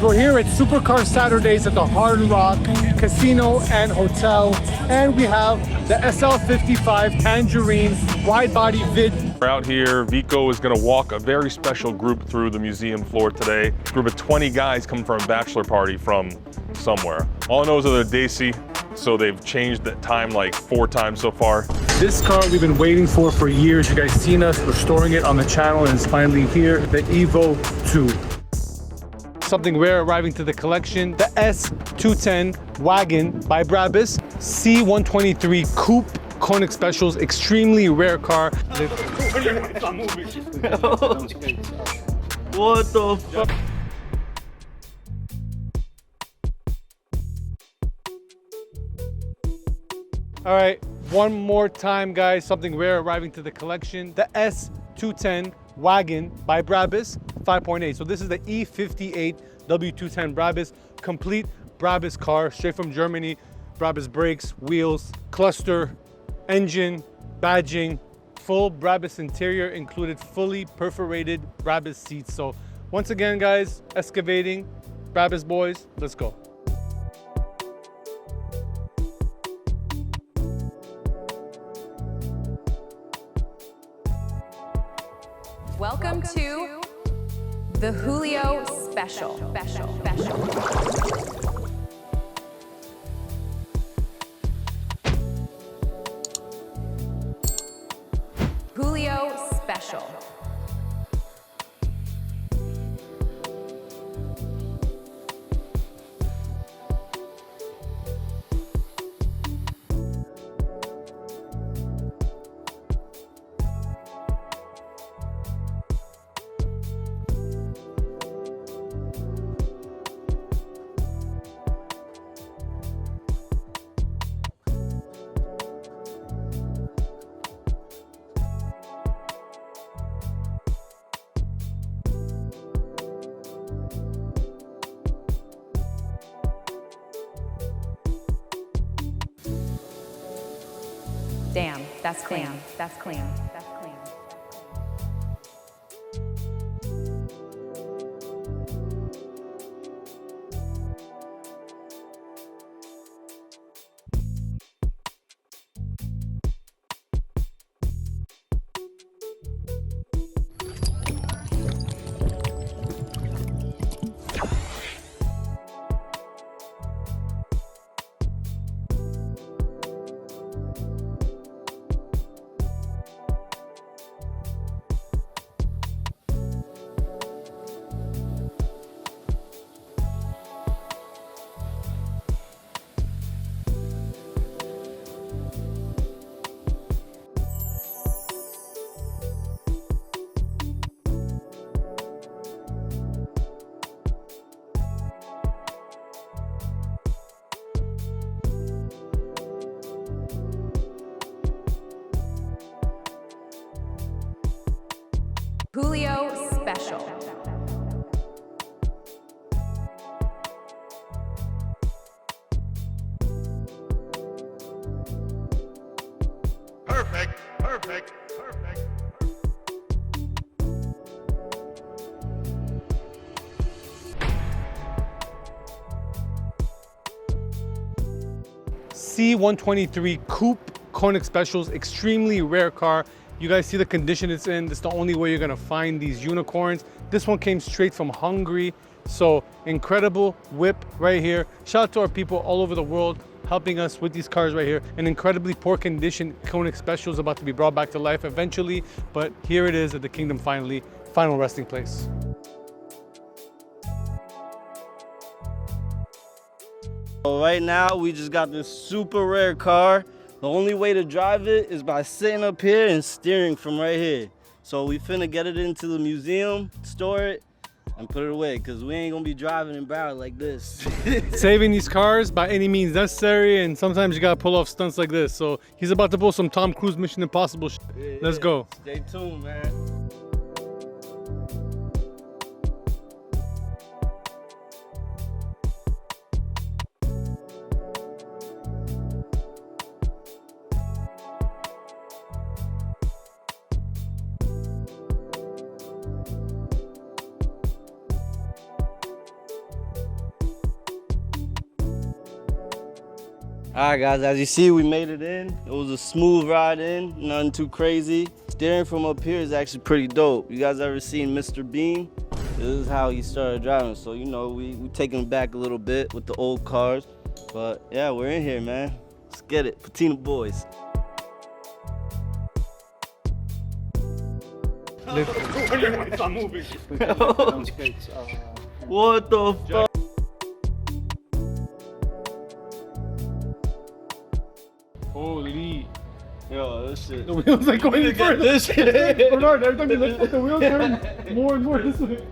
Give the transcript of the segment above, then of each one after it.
We're here at Supercar Saturdays at the Hard Rock Casino and Hotel, and we have the SL55 Tangerine wide body vid. We're out here. Vico is going to walk a very special group through the museum floor today. A group of 20 guys coming from a bachelor party from somewhere. All I know is that they're Daisy, so they've changed the time like 4 times so far. This car we've been waiting for years. You guys seen us restoring it on the channel, and it's finally here, the Evo 2. Something rare arriving to the collection, the S210 wagon by Brabus, C123 Coupe Koenig Specials, extremely rare car. What the fuck? All right, one more time, guys, something rare arriving to the collection, the S210 wagon by Brabus 5.8. So this is the E58 W210 Brabus, complete Brabus car, straight from Germany. Brabus brakes, wheels, cluster, engine, badging, full Brabus interior, included fully perforated Brabus seats. So once again, guys, excavating, Brabus boys, let's go. Welcome to the Julio Special. Julio Special. Damn, that's clean. That's clean. That's clean. Julio Special. Perfect. C123 Coupe Koenig Specials, extremely rare car. You guys see the condition it's in. This is the only way you're gonna find these unicorns. This one came straight from Hungary. So incredible whip right here. Shout out to our people all over the world helping us with these cars right here. An incredibly poor condition Koenig Special is about to be brought back to life eventually, but here it is at the Kingdom finally, final resting place. Right now, we just got this super rare car. The only way to drive it is by sitting up here and steering from right here. So we finna get it into the museum, store it, and put it away, because we ain't gonna be driving and barrel like this. Saving these cars by any means necessary, and sometimes you gotta pull off stunts like this. So he's about to pull some Tom Cruise Mission Impossible shit. Let's go. Stay tuned, man. All right, guys, as you see, we made it in. It was a smooth ride in, nothing too crazy. Steering from up here is actually pretty dope. You guys ever seen Mr. Bean? This is how he started driving. So, you know, we taking him back a little bit with the old cars. But yeah, we're in here, man. Let's get it, Patina boys. It's not moving. What the fuck? Holy. Yo, this shit. The wheels like going further. This shit. Bernard, every time you lift it, the wheels turn more and more this way.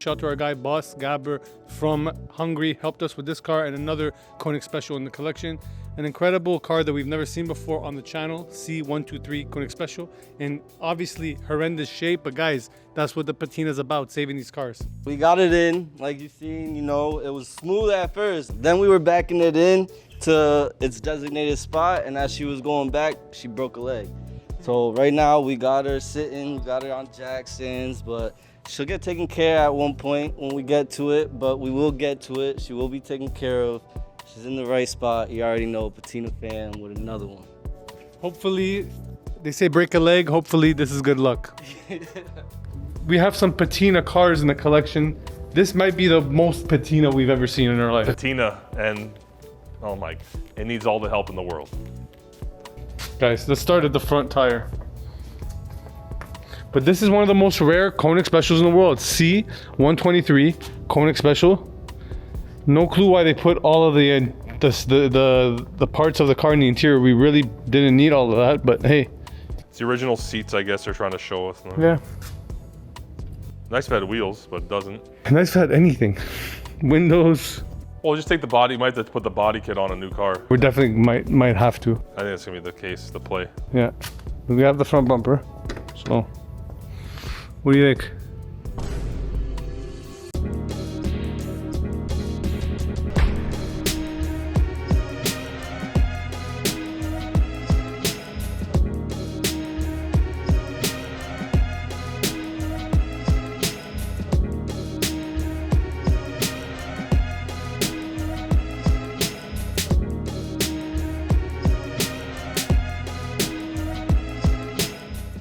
Shout out to our guy Boss Gabber from Hungary, helped us with this car and another Koenig Special in the collection. An incredible car that we've never seen before on the channel, C123 Koenig Special, in obviously horrendous shape, but guys, that's what the Patina's about, saving these cars. We got it in, like you've seen, you know, it was smooth at first. Then we were backing it in to its designated spot, and as she was going back, she broke a leg. So right now we got her sitting, we got her on Jackson's, but she'll get taken care at one point when we get to it, but we will get to it. She will be taken care of. She's in the right spot. You already know, Patina fan with another one. Hopefully, they say break a leg, hopefully this is good luck. We have some Patina cars in the collection. This might be the most Patina we've ever seen in our life. Patina, and oh my, it needs all the help in the world. Guys, let's start at the front tire. But this is one of the most rare Koenig Specials in the world. C123 Koenig Special. No clue why they put all of the parts of the car in the interior. We really didn't need all of that, but hey. It's the original seats, I guess they're trying to show us. Yeah. Nice if it had wheels, but it doesn't. Nice if it had anything. Windows. Well, just take the body. You might have to put the body kit on a new car. We definitely might have to. I think that's gonna be the case, the play. Yeah. We have the front bumper. So, what do you think?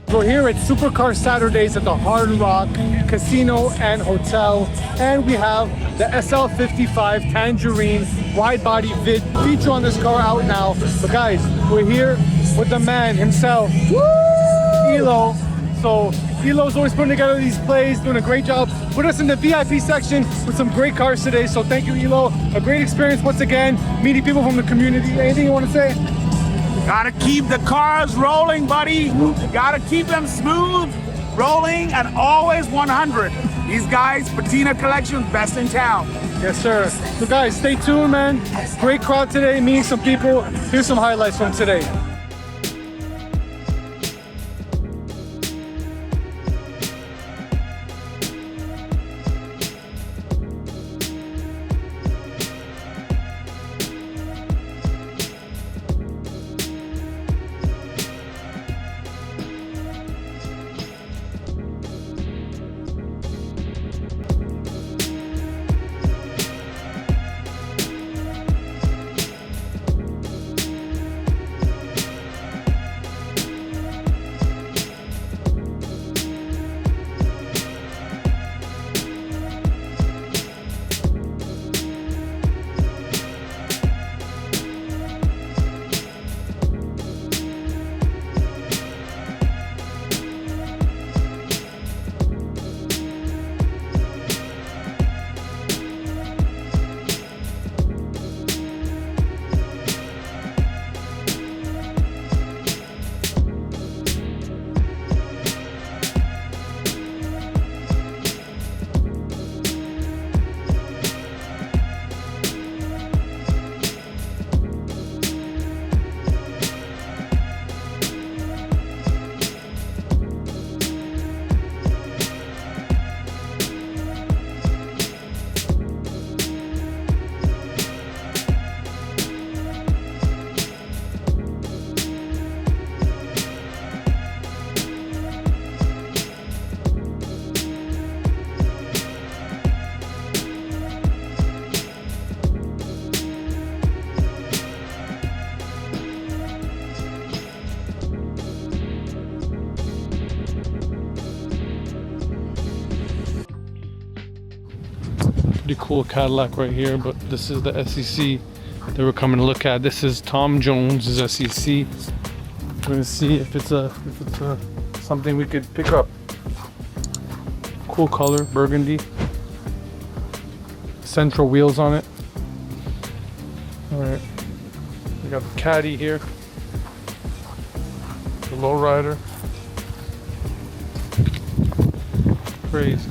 We're here at Supercar Saturdays at the Hard Rock Casino and Hotel, and we have the SL55 Tangerine wide body vid feature on this car out now. But guys, we're here with the man himself, Elo. So Elo's always putting together these plays, doing a great job. Put us in the VIP section with some great cars today. So thank you, Elo. A great experience once again, meeting people from the community. Anything you want to say? Gotta keep the cars rolling, buddy. Gotta keep them smooth, rolling, and always 100. These guys, Patina Collection, best in town. Yes, sir. So guys, stay tuned, man. Great crowd today, meeting some people. Here's some highlights from today. Pretty cool Cadillac right here, but this is the SEC that we're coming to look at. This is Tom Jones's SEC. We're gonna see if it's something we could pick up. Cool color, burgundy. Central wheels on it. All right, we got the Caddy here. The lowrider. Crazy.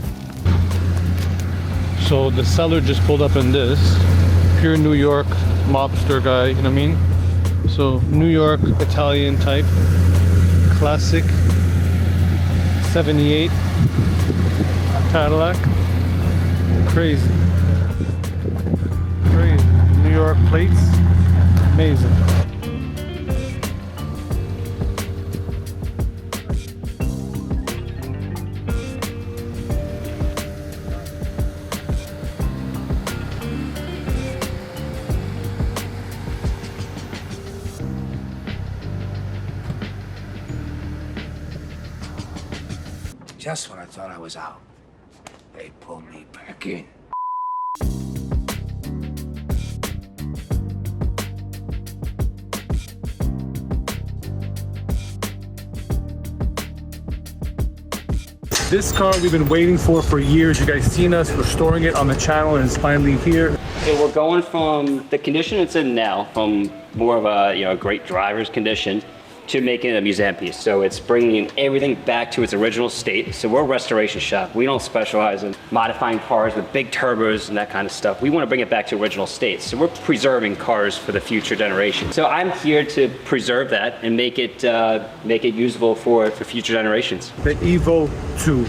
So the seller just pulled up in this. Pure New York mobster guy, you know what I mean? So New York Italian type. Classic 78 Cadillac. Crazy. Crazy. New York plates. Amazing. Just when I thought I was out, they pulled me back in. This car we've been waiting for years. You guys seen us restoring it on the channel, and it's finally here. So we're going from the condition it's in now, from more of a great driver's condition, to making it a museum piece. So it's bringing everything back to its original state. So we're a restoration shop. We don't specialize in modifying cars with big turbos and that kind of stuff. We want to bring it back to original state. So we're preserving cars for the future generation. So I'm here to preserve that and make it usable for future generations. The Evo 2.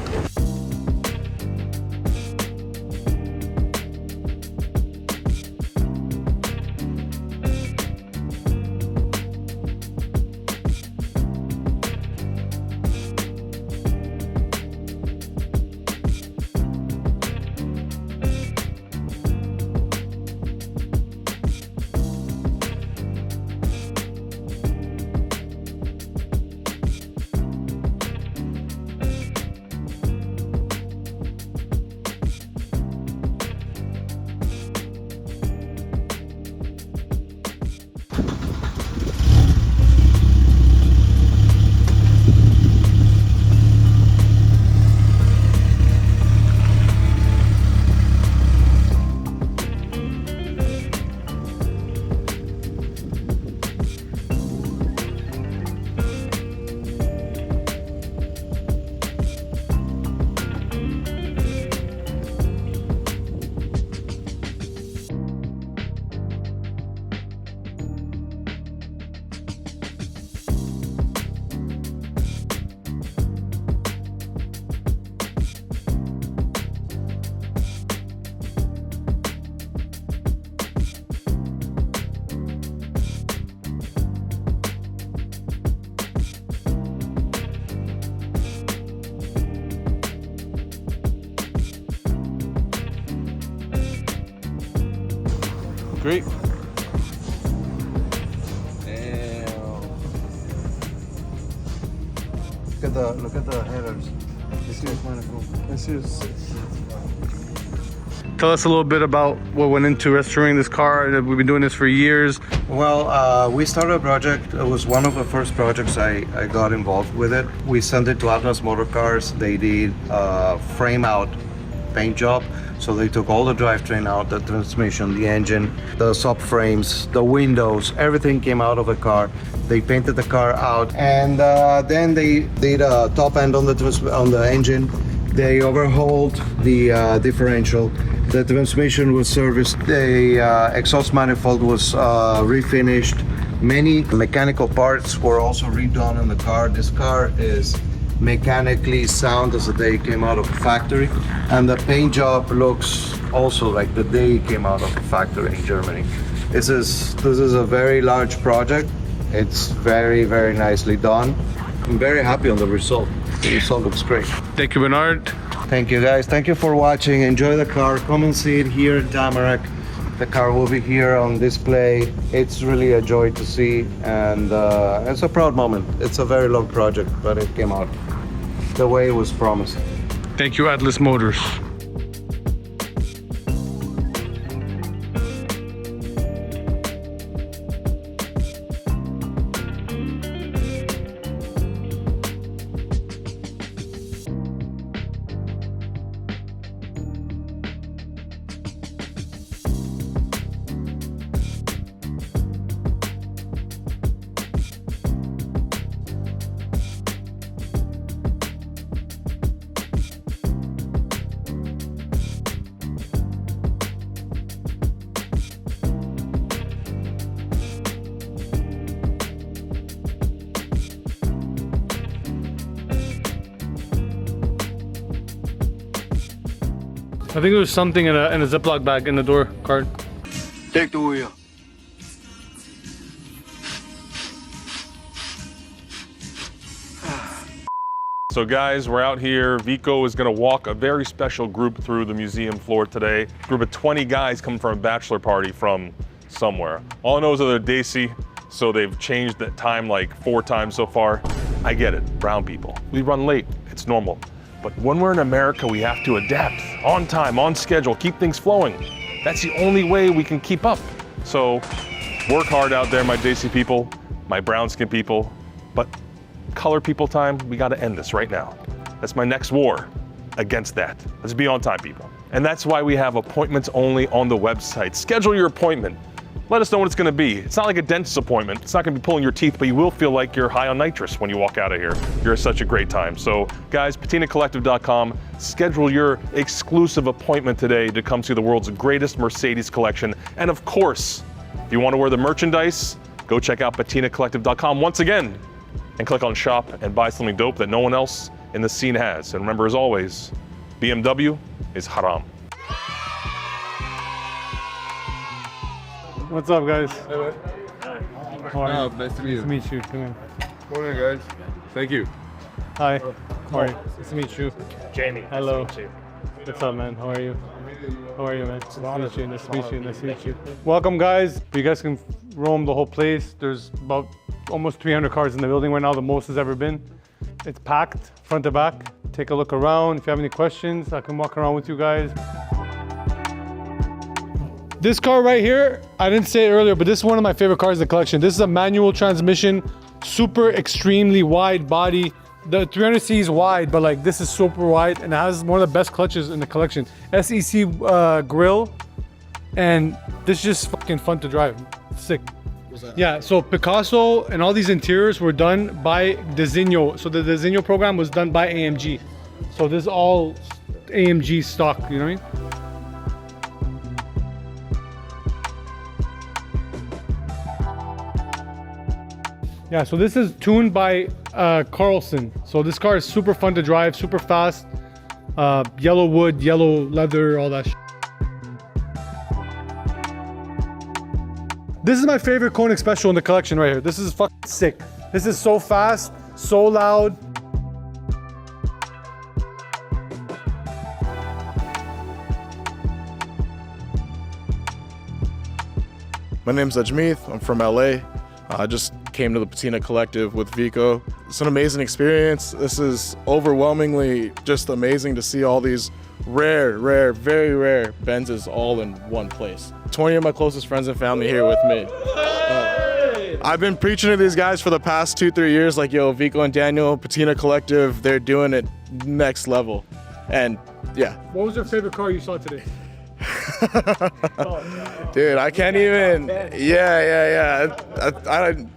Great. Look at the headers. This is kind of cool. This is. Tell us a little bit about what went into restoring this car. We've been doing this for years. Well, we started a project. It was one of the first projects I got involved with it. We sent it to Atlas Motor Cars. They did a frame out paint job. So they took all the drivetrain out, the transmission, the engine, the subframes, the windows, everything came out of the car. They painted the car out, and then they did a top end on the engine. They overhauled the differential. The transmission was serviced. The exhaust manifold was refinished. Many mechanical parts were also redone in the car. This car is mechanically sound as the day it came out of the factory, and the paint job looks also like the day it came out of the factory in Germany. This is a very large project. It's very, very nicely done. I'm very happy on the result. The result looks great. Thank you, Bernard. Thank you, guys. Thank you for watching. Enjoy the car. Come and see it here in Tamarack. The car will be here on display. It's really a joy to see, and it's a proud moment. It's a very long project, but it came out the way it was promised. Thank you, Atlas Motors. I think there was something in a Ziploc bag in the door card. Take the wheel. So guys, we're out here. Vico is gonna walk a very special group through the museum floor today. Group of 20 guys come from a bachelor party from somewhere. All I know is that they're Daisy, so they've changed the time like 4 times so far. I get it, brown people. We run late, it's normal. But when we're in America, we have to adapt. On time, on schedule, keep things flowing. That's the only way we can keep up. So work hard out there, my Daisy people, my brown skin people, but color people time, we gotta end this right now. That's my next war against that. Let's be on time, people. And that's why we have appointments only on the website. Schedule your appointment. Let us know what it's gonna be. It's not like a dentist appointment. It's not gonna be pulling your teeth, but you will feel like you're high on nitrous when you walk out of here. You're such a great time. So guys, patinacollective.com, schedule your exclusive appointment today to come see the world's greatest Mercedes collection. And of course, if you wanna wear the merchandise, go check out patinacollective.com once again and click on shop and buy something dope that no one else in the scene has. And remember, as always, BMW is haram. What's up, guys? How are you? Nice to meet you. Nice to meet you. Come in. Morning, guys. Thank you. Hi. How are you? Nice to meet you. Jamie. Hello. What's up, man? How are you? How are you, man? Nice to meet you. Nice to meet you. Nice to meet you. Welcome, guys. You guys can roam the whole place. There's about almost 300 cars in the building right now, the most has ever been. It's packed front to back. Take a look around. If you have any questions, I can walk around with you guys. This car right here, I didn't say it earlier, but this is one of my favorite cars in the collection. This is a manual transmission, super extremely wide body. The 300C is wide, but like this is super wide and it has one of the best clutches in the collection. SEC grille, and this is just fucking fun to drive. Sick. Yeah, so Picasso and all these interiors were done by Designo. So the Designo program was done by AMG. So this is all AMG stock, you know what I mean? Yeah, so this is tuned by Carlson. So this car is super fun to drive, super fast. Yellow wood, yellow leather, all that shit. This is my favorite Koenig Special in the collection right here. This is fucking sick. This is so fast, so loud. My name's Ajmeeth, I'm from LA. I just came to the Patina Collective with Vico. It's an amazing experience. This is overwhelmingly just amazing to see all these rare, very rare Benzes all in one place. 20 of my closest friends and family here with me. I've been preaching to these guys for the past 2-3 years, like, yo, Vico and Daniel, Patina Collective, they're doing it next level. And yeah. What was your favorite car you saw today? Dude, I can't even. Yeah,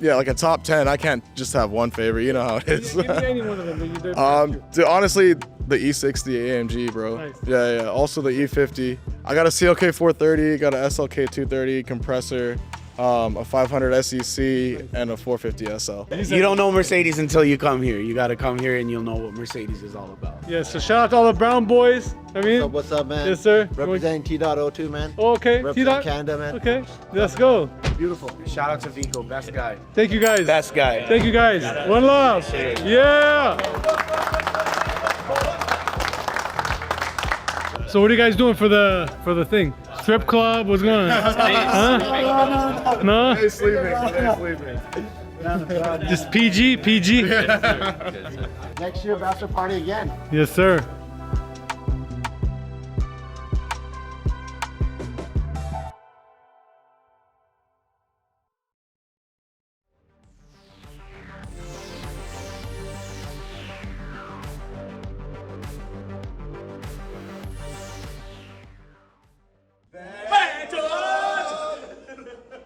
like a top 10. I can't just have one favorite. You know how it is. Give me any one of them that you did. Dude, honestly, the E60 AMG, bro. Nice. Yeah. Also the E50. I got a CLK 430, got a SLK 230 compressor, a 500 SEC, and a 450 SL. You don't know Mercedes until you come here. You got to come here and you'll know what Mercedes is all about. Yeah, so shout out to all the brown boys. I mean, what's up, man? Yes, sir. Representing T.02, man. Oh, okay. Representing Canada, man. Okay, let's go. Beautiful. Shout out to Vico, best guy. Thank you, guys. Best guy. Thank you, guys. One love. Yeah. So what are you guys doing for the thing? Strip club? What's going on? Huh? No? They're sleeping. Just PG? Next year, bachelor party again. Yes, sir.